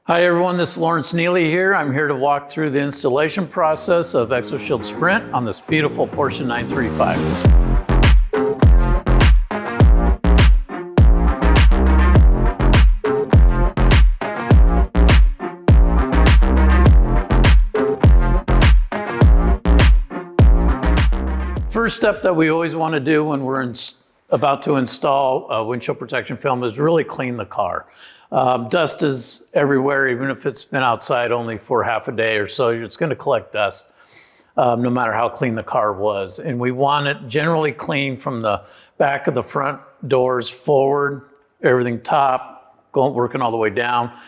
Hi everyone, this is Laurence Neely here. I'm here to walk through the installation process of ExoShield SPRINT on this beautiful Porsche 935. First step that we always want to do when we're about to install windshield protection film is really clean the car. Dust is everywhere, even if it's been outside only for half a day or so, it's going to collect dust no matter how clean the car was. And we want it generally clean from the back of the front doors forward, everything top, working all the way down.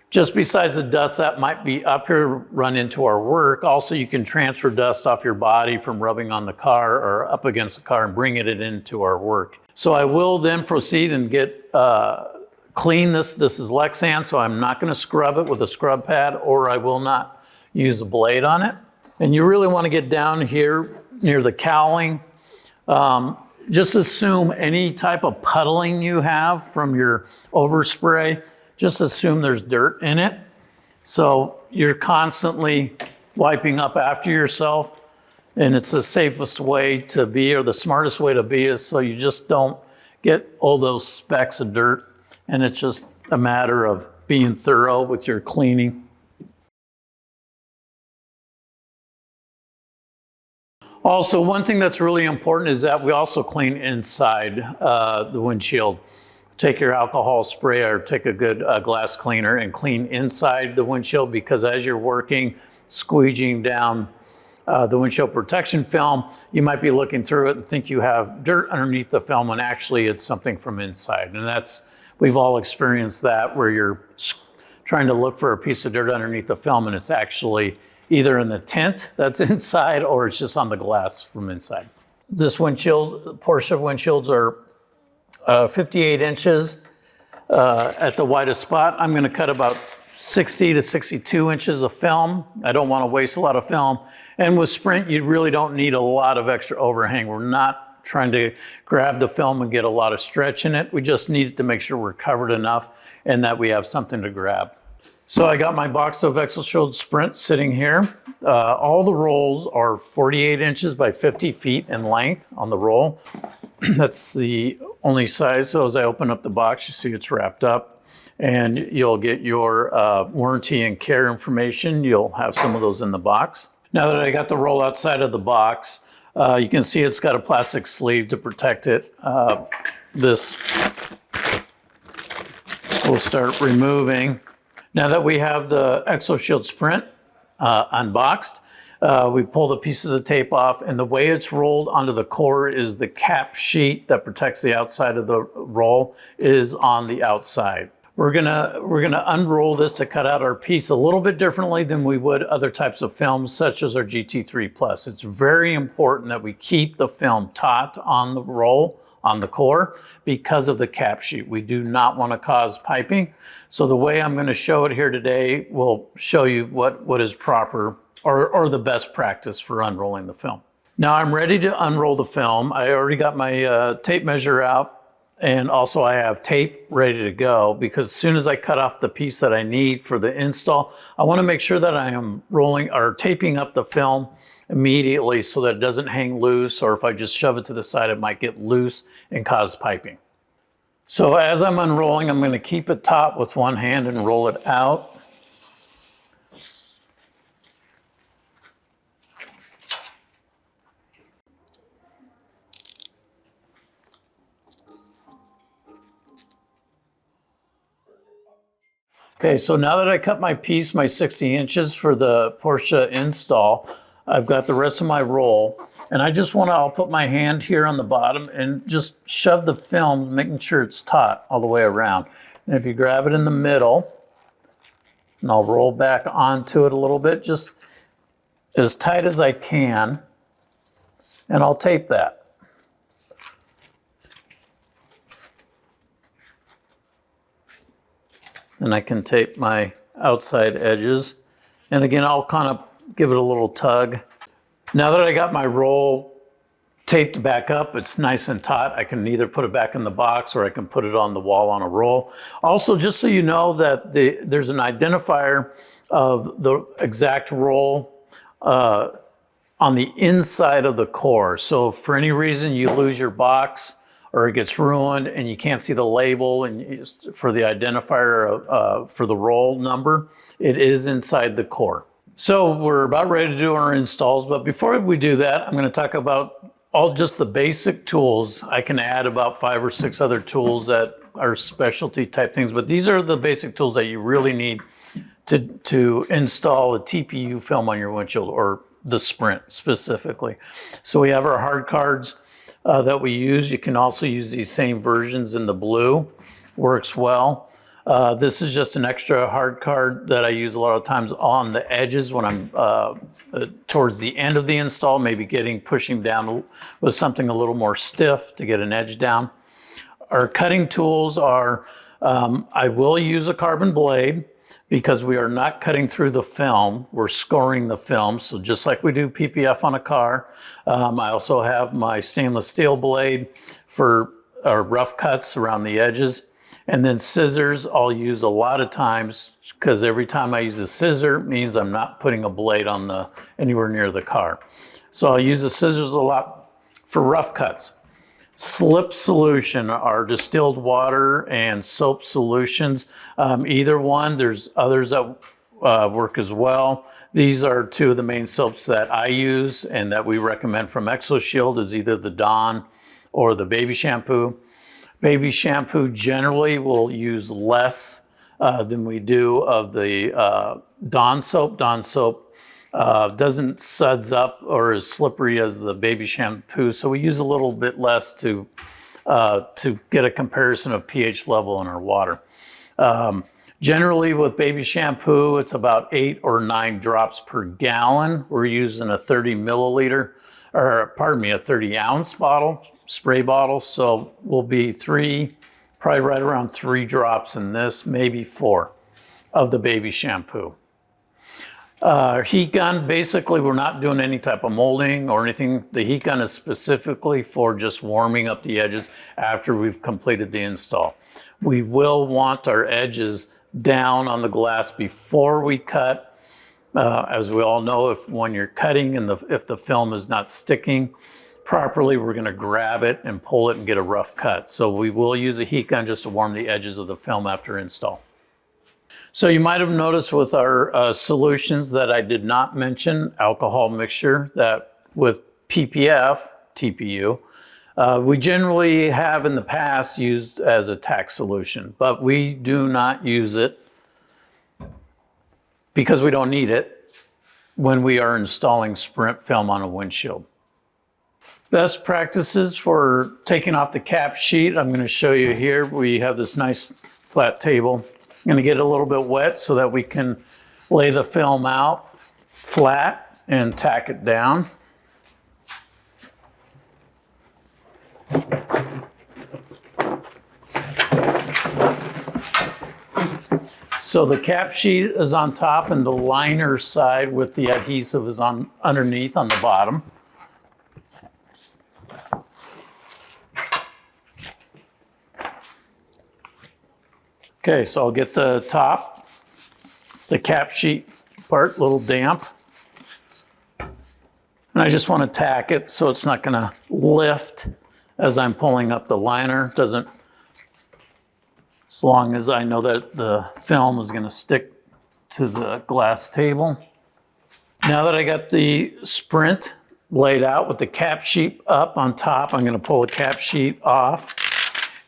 Just besides the dust that might be up here, run into our work. Also, you can transfer dust off your body from rubbing on the car or up against the car and bring it into our work. So I will then proceed and get clean this. This is Lexan, so I'm not going to scrub it with a scrub pad, or I will not use a blade on it. And you really want to get down here near the cowling. Just assume any type of puddling you have from your overspray, just assume there's dirt in it. So you're constantly wiping up after yourself, and it's the safest way to be, or the smartest way to be, is so you just don't get all those specks of dirt. And it's just a matter of being thorough with your cleaning. Also, one thing that's really important is that we also clean inside the windshield. Take your alcohol spray or take a good glass cleaner and clean inside the windshield, because as you're working, squeegeeing down the windshield protection film, you might be looking through it and think you have dirt underneath the film, when actually it's something from inside. And we've all experienced that, where you're trying to look for a piece of dirt underneath the film and it's actually either in the tint that's inside or it's just on the glass from inside. This windshield, Porsche windshields are 58 inches at the widest spot. I'm going to cut about 60 to 62 inches of film. I don't want to waste a lot of film. And with Sprint, you really don't need a lot of extra overhang. We're not trying to grab the film and get a lot of stretch in it. We just need to make sure we're covered enough and that we have something to grab. So I got my box of ExoShield SPRINT sitting here. All the rolls are 48 inches by 50 feet in length on the roll. That's the only size. So as I open up the box, you see it's wrapped up, and you'll get your warranty and care information. You'll have some of those in the box. Now that I got the roll outside of the box, you can see it's got a plastic sleeve to protect it. This we'll start removing. Now that we have the ExoShield SPRINT unboxed, we pull the pieces of tape off, and the way it's rolled onto the core is the cap sheet that protects the outside of the roll is on the outside. We're gonna unroll this to cut out our piece a little bit differently than we would other types of films, such as our GT3 Plus. It's very important that we keep the film taut on the roll, on the core, because of the cap sheet. We do not want to cause piping. So the way I'm going to show it here today will show you what is proper or the best practice for unrolling the film. Now I'm ready to unroll the film. I already got my tape measure out. And also I have tape ready to go, because as soon as I cut off the piece that I need for the install, I want to make sure that I am rolling or taping up the film immediately so that it doesn't hang loose, or if I just shove it to the side, it might get loose and cause piping. So as I'm unrolling, I'm going to keep it taut with one hand and roll it out. Okay, so now that I cut my piece, my 60 inches for the Porsche install, I've got the rest of my roll, and I'll put my hand here on the bottom and just shove the film, making sure it's taut all the way around. And if you grab it in the middle, and I'll roll back onto it a little bit, just as tight as I can, and I'll tape that. And I can tape my outside edges. And again, I'll kind of give it a little tug. Now that I got my roll taped back up. It's nice and taut. I can either put it back in the box or I can put it on the wall on a roll. Also, just so you know that there's an identifier of the exact roll on the inside of the core. So if for any reason you lose your box or it gets ruined and you can't see the label and for the identifier for the roll number, it is inside the core. So we're about ready to do our installs, but before we do that, I'm going to talk about just the basic tools. I can add about 5 or 6 other tools that are specialty type things, but these are the basic tools that you really need to install a TPU film on your windshield, or the Sprint specifically. So we have our hard cards that we use. You can also use these same versions in the blue. Works well. This is just an extra hard card that I use a lot of times on the edges when I'm towards the end of the install, maybe pushing down with something a little more stiff to get an edge down. Our cutting tools are, I will use a carbon blade because we are not cutting through the film, we're scoring the film. So just like we do PPF on a car, I also have my stainless steel blade for rough cuts around the edges. And then scissors I'll use a lot of times, because every time I use a scissor means I'm not putting a blade on anywhere near the car. So I'll use the scissors a lot for rough cuts. Slip solution are distilled water and soap solutions. Either one, there's others that work as well. These are 2 of the main soaps that I use and that we recommend from ExoShield, is either the Dawn or the baby shampoo. Baby shampoo generally will use less than we do of the Dawn soap. Dawn soap doesn't suds up or as slippery as the baby shampoo, so we use a little bit less to get a comparison of pH level in our water. Generally with baby shampoo, it's about 8 or 9 drops per gallon. We're using a 30 milliliter, or pardon me, a 30 ounce bottle, spray bottle. So we'll be probably right around 3 drops in this, maybe 4 of the baby shampoo. Heat gun, basically we're not doing any type of molding or anything. The heat gun is specifically for just warming up the edges after we've completed the install. We will want our edges down on the glass before we cut. As we all know, when you're cutting and if the film is not sticking properly, we're going to grab it and pull it and get a rough cut. So we will use a heat gun just to warm the edges of the film after install. So you might have noticed with our solutions that I did not mention alcohol mixture, that with PPF, TPU, we generally have in the past used as a tack solution, but we do not use it because we don't need it when we are installing Sprint film on a windshield. Best practices for taking off the cap sheet, I'm going to show you here. We have this nice flat table. I'm going to get it a little bit wet so that we can lay the film out flat and tack it down. So the cap sheet is on top and the liner side with the adhesive is underneath on the bottom. Okay, so I'll get the top, the cap sheet part, a little damp. And I just want to tack it so it's not going to lift as I'm pulling up the liner. As long as I know that the film is going to stick to the glass table. Now that I got the Sprint laid out with the cap sheet up on top, I'm going to pull the cap sheet off.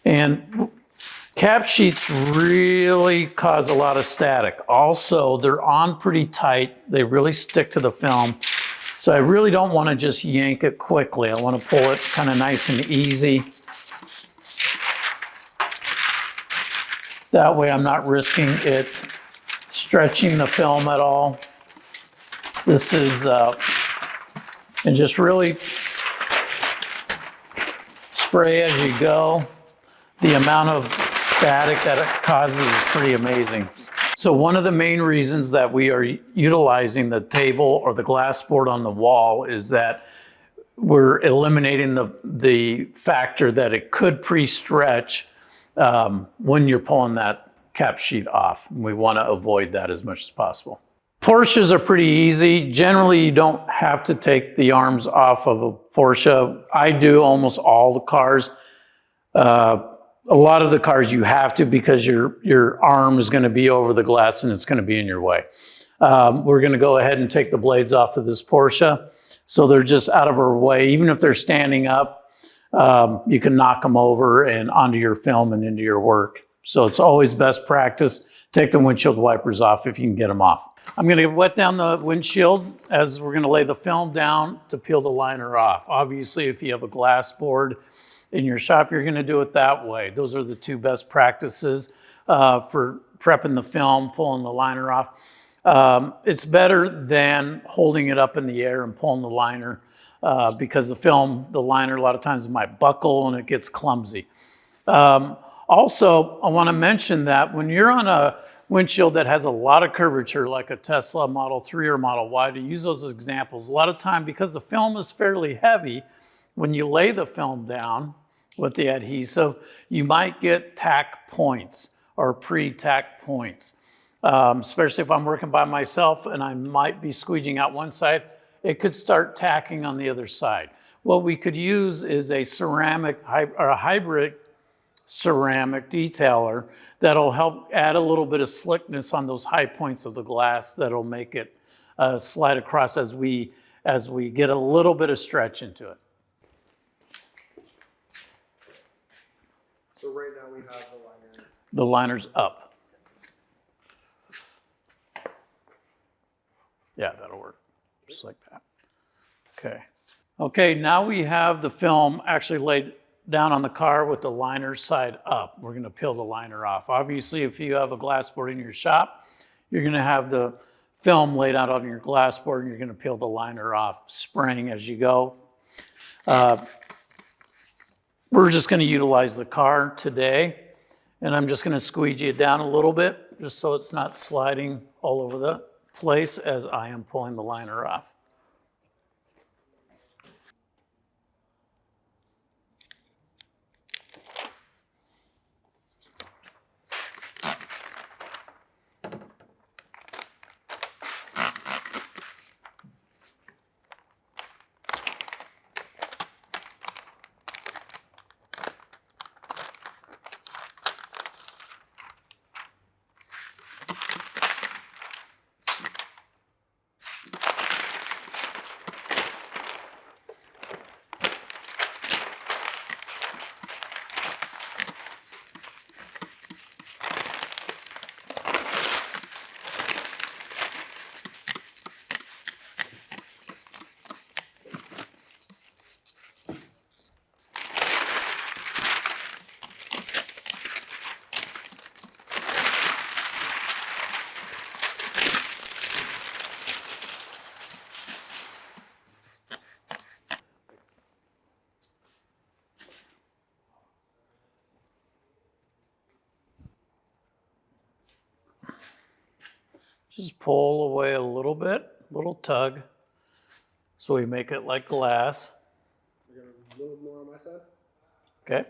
And cap sheets really cause a lot of static. Also, they're on pretty tight. They really stick to the film. So I really don't want to just yank it quickly. I want to pull it kind of nice and easy. That way I'm not risking it stretching the film at all. This is, and just really spray as you go. The amount of static that it causes is pretty amazing. So one of the main reasons that we are utilizing the table or the glass board on the wall is that we're eliminating the factor that it could pre-stretch when you're pulling that cap sheet off. We want to avoid that as much as possible. Porsches are pretty easy. Generally, you don't have to take the arms off of a Porsche. I do almost all the cars. A lot of the cars you have to, because your arm is going to be over the glass and it's going to be in your way. We're going to go ahead and take the blades off of this Porsche, so they're just out of our way. Even if they're standing up, you can knock them over and onto your film and into your work. So it's always best practice. Take the windshield wipers off if you can get them off. I'm going to wet down the windshield as we're going to lay the film down to peel the liner off. Obviously, if you have a glass board in your shop, you're going to do it that way. Those are the two best practices for prepping the film, pulling the liner off. It's better than holding it up in the air and pulling the liner because the liner a lot of times might buckle and it gets clumsy. Also, I want to mention that when you're on a windshield that has a lot of curvature, like a Tesla Model 3 or Model Y, to use those examples, a lot of time, because the film is fairly heavy, when you lay the film down with the adhesive, you might get tack points or pre-tack points. Especially if I'm working by myself and I might be squeegeeing out one side, it could start tacking on the other side. What we could use is a ceramic or a hybrid ceramic detailer that'll help add a little bit of slickness on those high points of the glass that'll make it slide across as we get a little bit of stretch into it. So right now we have the liner. The liner's up. Yeah, that'll work, just like that. Okay. Okay, now we have the film actually laid down on the car with the liner side up. We're going to peel the liner off. Obviously, if you have a glass board in your shop, you're going to have the film laid out on your glass board and you're going to peel the liner off, spraying as you go. We're just going to utilize the car today, and I'm just going to squeegee it down a little bit just so it's not sliding all over the place as I am pulling the liner off. Just pull away a little bit, little tug, so we make it like glass. I got a little more on my side. Okay.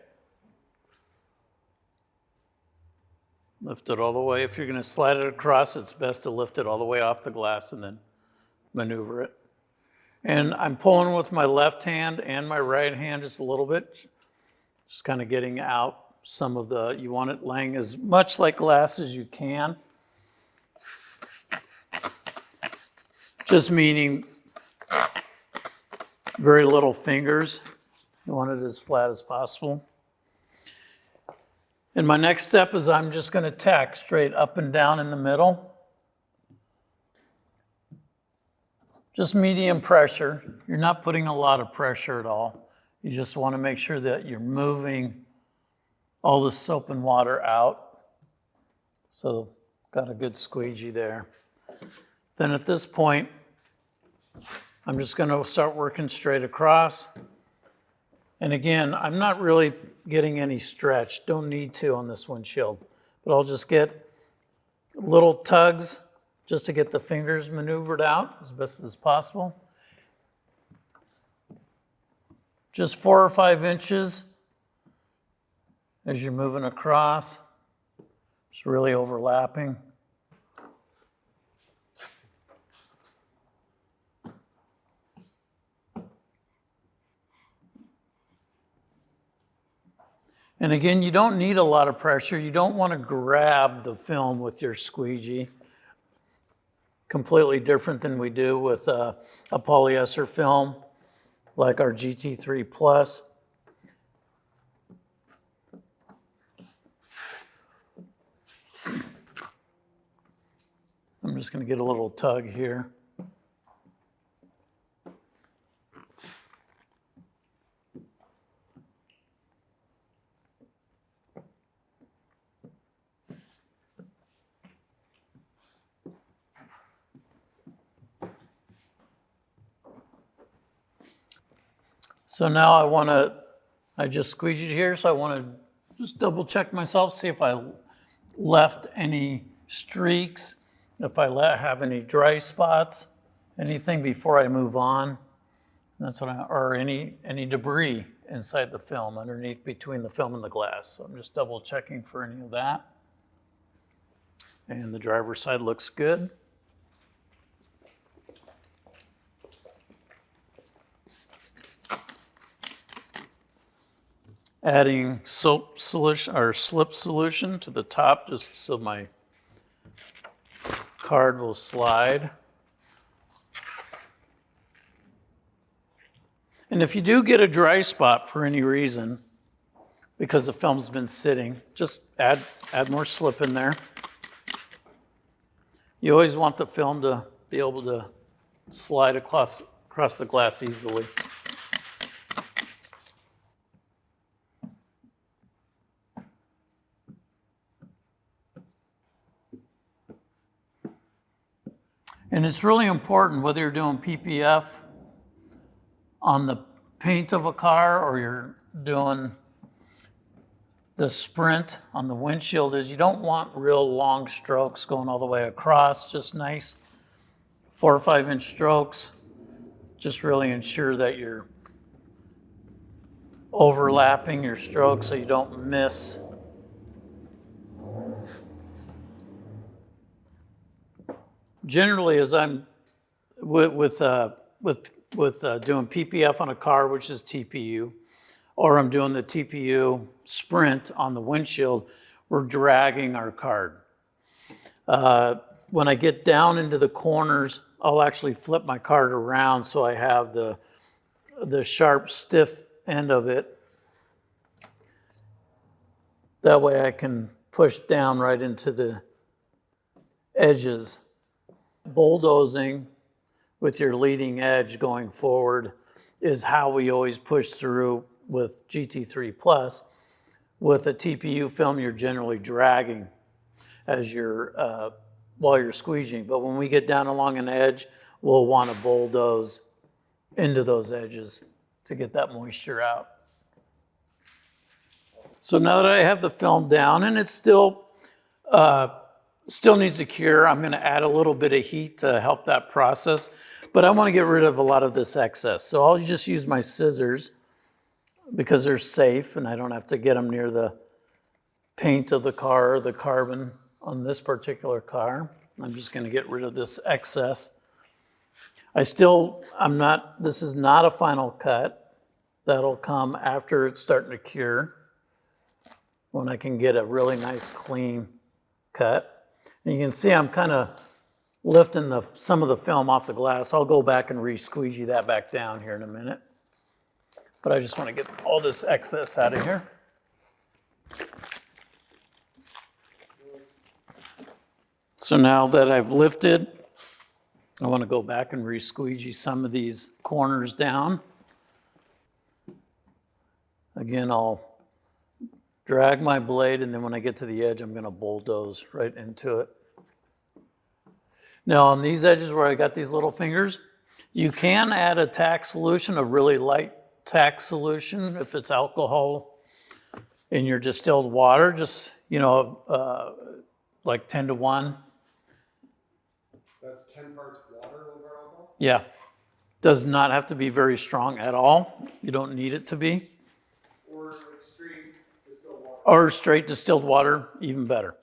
Lift it all the way. If you're going to slide it across, it's best to lift it all the way off the glass and then maneuver it. And I'm pulling with my left hand and my right hand just a little bit, just kind of getting out some of the, you want it laying as much like glass as you can. Just meaning very little fingers. You want it as flat as possible. And my next step is I'm just going to tack straight up and down in the middle. Just medium pressure. You're not putting a lot of pressure at all. You just want to make sure that you're moving all the soap and water out. So got a good squeegee there. Then at this point, I'm just going to start working straight across. And again, I'm not really getting any stretch. Don't need to on this windshield. But I'll just get little tugs just to get the fingers maneuvered out as best as possible. just 4 or 5 inches as you're moving across. It's really overlapping. And again, you don't need a lot of pressure. You don't want to grab the film with your squeegee. Completely different than we do with a polyester film like our GT3 Plus. I'm just going to get a little tug here. So now I just squeegeed here, so I want to just double check myself, see if I left any streaks, if I have any dry spots, anything before I move on. That's what or any debris inside the film, underneath between the film and the glass. So I'm just double checking for any of that. And the driver's side looks good. Adding soap solution or slip solution to the top just so my card will slide. And if you do get a dry spot for any reason, because the film's been sitting, just add more slip in there. You always want the film to be able to slide across the glass easily. And it's really important whether you're doing PPF on the paint of a car or you're doing the sprint on the windshield, is you don't want real long strokes going all the way across, just nice 4 or 5 inch strokes. Just really ensure that you're overlapping your strokes so you don't miss. Generally, as I'm with doing PPF on a car, which is TPU, or I'm doing the TPU sprint on the windshield, we're dragging our card. When I get down into the corners, I'll actually flip my card around so I have the sharp, stiff end of it. That way I can push down right into the edges. Bulldozing with your leading edge going forward is how we always push through with GT3 Plus. With a TPU film, you're generally dragging as you're while you're squeegeeing. But when we get down along an edge, we'll want to bulldoze into those edges to get that moisture out. So now that I have the film down, and it's still needs to cure, I'm going to add a little bit of heat to help that process, but I want to get rid of a lot of this excess. So I'll just use my scissors because they're safe and I don't have to get them near the paint of the car or the carbon on this particular car. I'm just going to get rid of this excess. This is not a final cut. That'll come after it's starting to cure, when I can get a really nice clean cut. And you can see I'm kind of lifting some of the film off the glass. I'll go back and re-squeegee that back down here in a minute. But I just want to get all this excess out of here. So now that I've lifted, I want to go back and re-squeegee some of these corners down. Again, I'll drag my blade, and then when I get to the edge, I'm going to bulldoze right into it. Now on these edges where I got these little fingers, you can add a tack solution, a really light tack solution. If it's alcohol in your distilled water, just, like 10 to 1. That's 10 parts water over alcohol? Yeah. Does not have to be very strong at all. You don't need it to be. Or straight distilled water. Or straight distilled water, even better.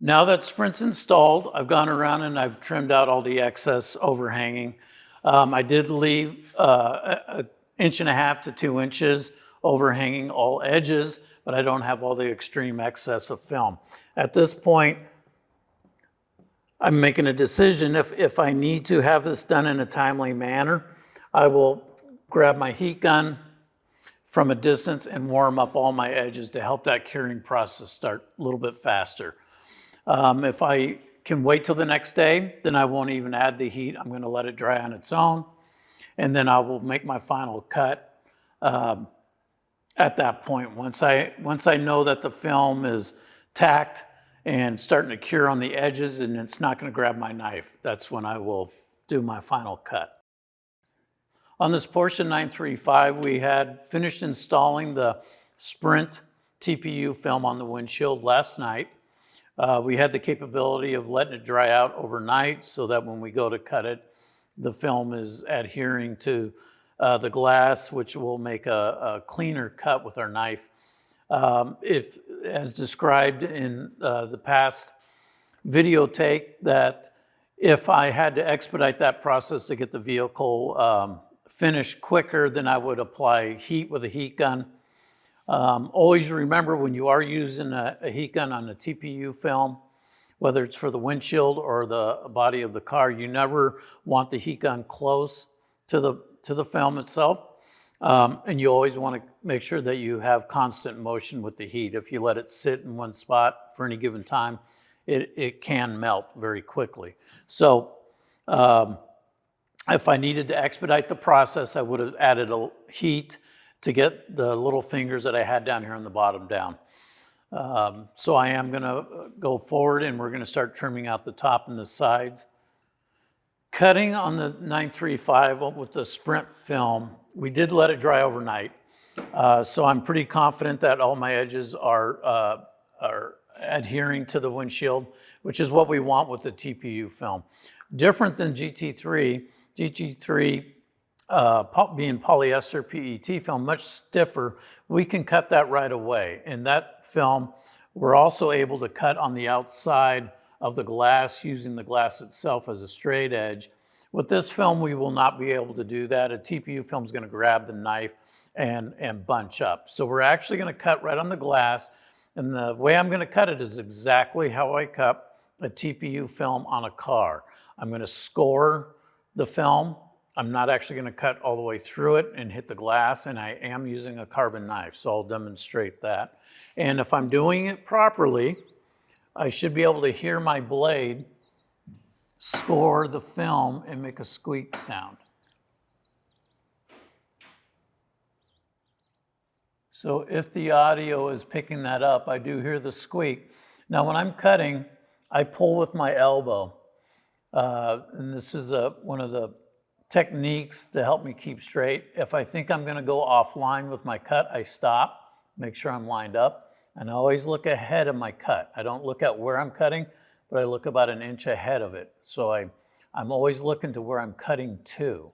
Now that Sprint's installed, I've gone around and I've trimmed out all the excess overhanging. I did leave an inch and a half to 2 inches overhanging all edges, but I don't have all the extreme excess of film. At this point, I'm making a decision. If I need to have this done in a timely manner, I will grab my heat gun from a distance and warm up all my edges to help that curing process start a little bit faster. If I can wait till the next day, then I won't even add the heat. I'm going to let it dry on its own, and then I will make my final cut at that point. Once I know that the film is tacked and starting to cure on the edges and it's not going to grab my knife, that's when I will do my final cut. On this Porsche 935, we had finished installing the Sprint TPU film on the windshield last night. We had the capability of letting it dry out overnight so that when we go to cut it, the film is adhering to the glass, which will make a cleaner cut with our knife. If, as described in the past video take, that if I had to expedite that process to get the vehicle finished quicker, then I would apply heat with a heat gun. Always remember, when you are using a heat gun on a TPU film, whether it's for the windshield or the body of the car, you never want the heat gun close to the film itself. And you always want to make sure that you have constant motion with the heat. If you let it sit in one spot for any given time, it can melt very quickly. So if I needed to expedite the process, I would have added a heat to get the little fingers that I had down here on the bottom down. So I am gonna go forward and we're gonna start trimming out the top and the sides. Cutting on the 935 with the Sprint film, we did let it dry overnight. So I'm pretty confident that all my edges are adhering to the windshield, which is what we want with the TPU film. Different than GT3, being polyester PET film, much stiffer, we can cut that right away. In that film, we're also able to cut on the outside of the glass using the glass itself as a straight edge. With this film, we will not be able to do that. A TPU film is going to grab the knife and bunch up. So we're actually going to cut right on the glass, and the way I'm going to cut it is exactly how I cut a TPU film on a car. I'm going to score the film. I'm not actually going to cut all the way through it and hit the glass, and I am using a carbon knife, so I'll demonstrate that. And if I'm doing it properly, I should be able to hear my blade score the film and make a squeak sound. So if the audio is picking that up, I do hear the squeak. Now when I'm cutting, I pull with my elbow. And this is one of the techniques to help me keep straight. If I think I'm gonna go offline with my cut, I stop, make sure I'm lined up, and I always look ahead of my cut. I don't look at where I'm cutting, but I look about an inch ahead of it. So I'm always looking to where I'm cutting to.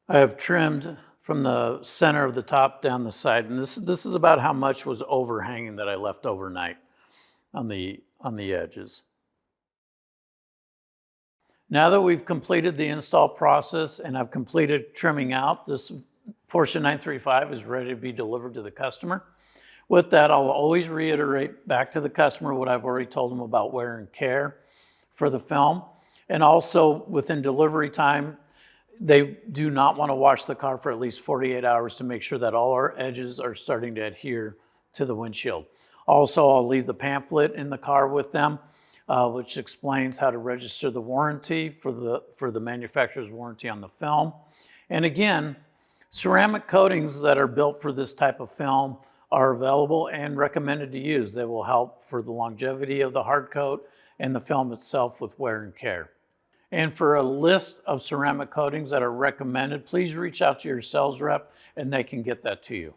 I have trimmed from the center of the top down the side, and this is about how much was overhanging that I left overnight on the edges. Now that we've completed the install process and I've completed trimming out, this Porsche 935 is ready to be delivered to the customer. With that, I'll always reiterate back to the customer what I've already told them about wear and care for the film. And also within delivery time, they do not want to wash the car for at least 48 hours to make sure that all our edges are starting to adhere to the windshield. Also, I'll leave the pamphlet in the car with them, which explains how to register the warranty for the manufacturer's warranty on the film. And again, ceramic coatings that are built for this type of film are available and recommended to use. They will help for the longevity of the hard coat and the film itself with wear and care. And for a list of ceramic coatings that are recommended, please reach out to your sales rep and they can get that to you.